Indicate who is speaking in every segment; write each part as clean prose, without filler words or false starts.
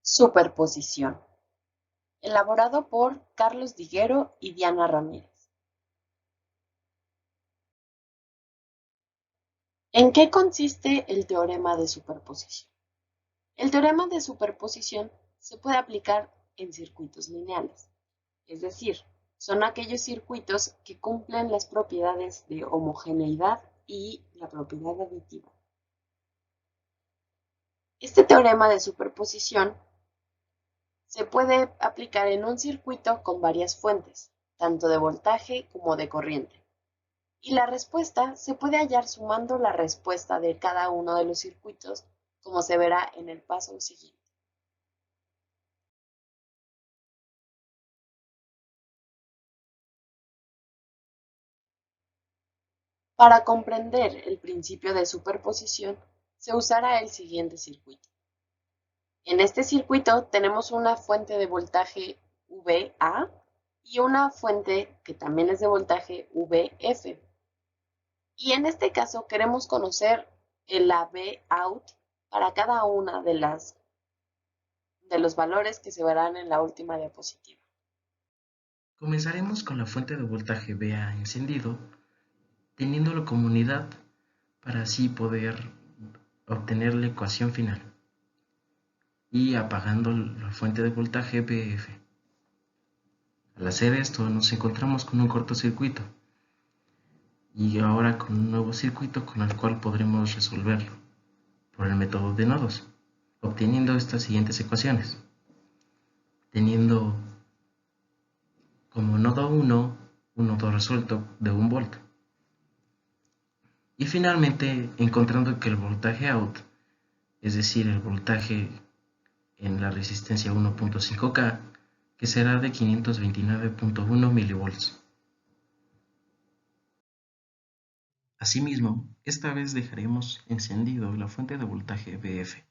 Speaker 1: Superposición. Elaborado por Carlos Diguero y Diana Ramírez. ¿En qué consiste el teorema de superposición? El teorema de superposición se puede aplicar en circuitos lineales, es decir, son aquellos circuitos que cumplen las propiedades de homogeneidad y la propiedad aditiva. Este teorema de superposición se puede aplicar en un circuito con varias fuentes, tanto de voltaje como de corriente. Y la respuesta se puede hallar sumando la respuesta de cada uno de los circuitos, como se verá en el paso siguiente. Para comprender el principio de superposición, se usará el siguiente circuito. En este circuito tenemos una fuente de voltaje VA y una fuente que también es de voltaje VF. Y en este caso queremos conocer el Vout para cada una de los valores que se verán en la última diapositiva.
Speaker 2: Comenzaremos con la fuente de voltaje VA encendido, teniéndolo como unidad para así poder obtener la ecuación final, y apagando la fuente de voltaje VF. Al hacer esto nos encontramos con un cortocircuito y ahora con un nuevo circuito con el cual podremos resolverlo por el método de nodos, obteniendo estas siguientes ecuaciones, teniendo como nodo 1 un nodo resuelto de 1 volt. Y finalmente encontrando que el voltaje out, es decir, el voltaje en la resistencia 1.5K, que será de 529.1 milivolts. Asimismo, esta vez dejaremos encendido la fuente de voltaje VF,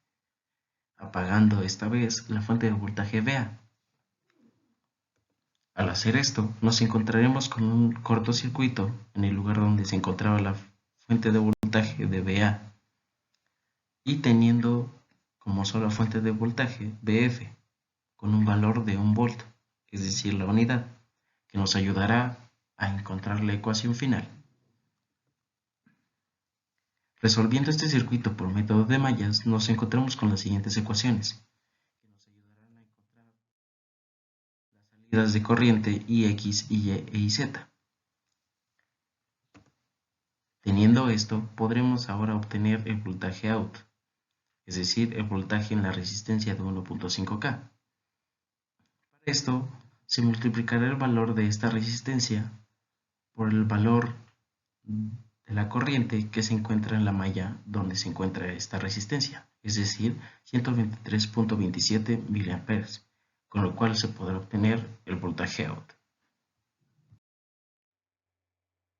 Speaker 2: apagando esta vez la fuente de voltaje VA. Al hacer esto, nos encontraremos con un cortocircuito en el lugar donde se encontraba la fuente de voltaje de VA y teniendo como sola fuente de voltaje VF con un valor de 1 volt, es decir, la unidad, que nos ayudará a encontrar la ecuación final. Resolviendo este circuito por método de mallas, nos encontramos con las siguientes ecuaciones, que nos ayudarán a encontrar las salidas de corriente Ix, Y e Z. Teniendo esto, podremos ahora obtener el voltaje out, es decir, el voltaje en la resistencia de 1.5K. Para esto, se multiplicará el valor de esta resistencia por el valor de la corriente que se encuentra en la malla donde se encuentra esta resistencia, es decir, 123.27 mA, con lo cual se podrá obtener el voltaje out.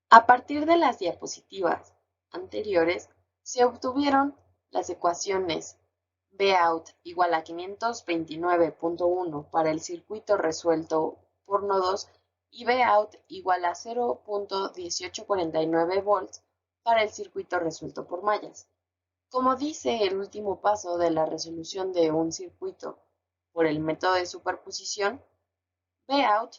Speaker 1: A partir de las diapositivas anteriores, se obtuvieron las ecuaciones Vout igual a 529.1 para el circuito resuelto por nodos y Vout igual a 0.1849 volts para el circuito resuelto por mallas. Como dice el último paso de la resolución de un circuito por el método de superposición, Vout,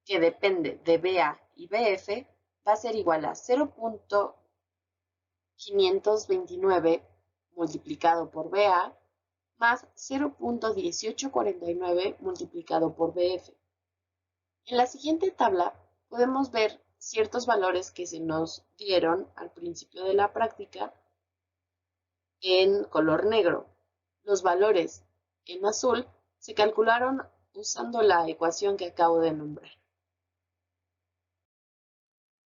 Speaker 1: que depende de VA y VF, va a ser igual a 0.529 multiplicado por VA más 0.1849 multiplicado por VF. En la siguiente tabla podemos ver ciertos valores que se nos dieron al principio de la práctica en color negro. Los valores en azul se calcularon usando la ecuación que acabo de nombrar.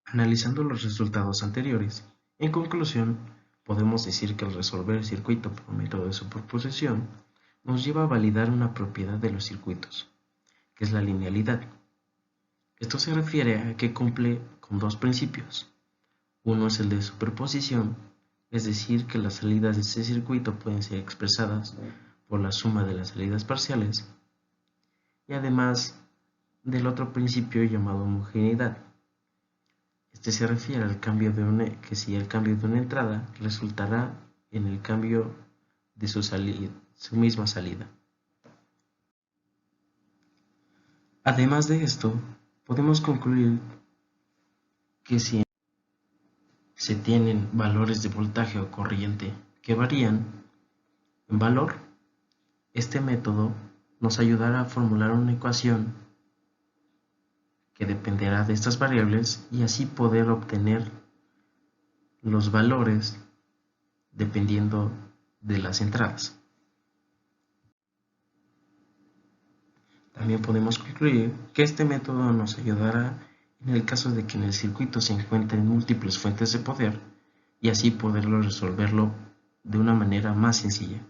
Speaker 2: Analizando los resultados anteriores, en conclusión, podemos decir que al resolver el circuito por método de superposición, nos lleva a validar una propiedad de los circuitos, que es la linealidad. Esto se refiere a que cumple con dos principios. Uno es el de superposición, es decir, que las salidas de este circuito pueden ser expresadas por la suma de las salidas parciales, y además del otro principio llamado homogeneidad. Este se refiere al cambio que si el cambio de una entrada resultará en el cambio de su misma salida. Además de esto, podemos concluir que si se tienen valores de voltaje o corriente que varían en valor, este método nos ayudará a formular una ecuación que dependerá de estas variables y así poder obtener los valores dependiendo de las entradas. También podemos concluir que este método nos ayudará en el caso de que en el circuito se encuentren múltiples fuentes de poder y así poderlo resolverlo de una manera más sencilla.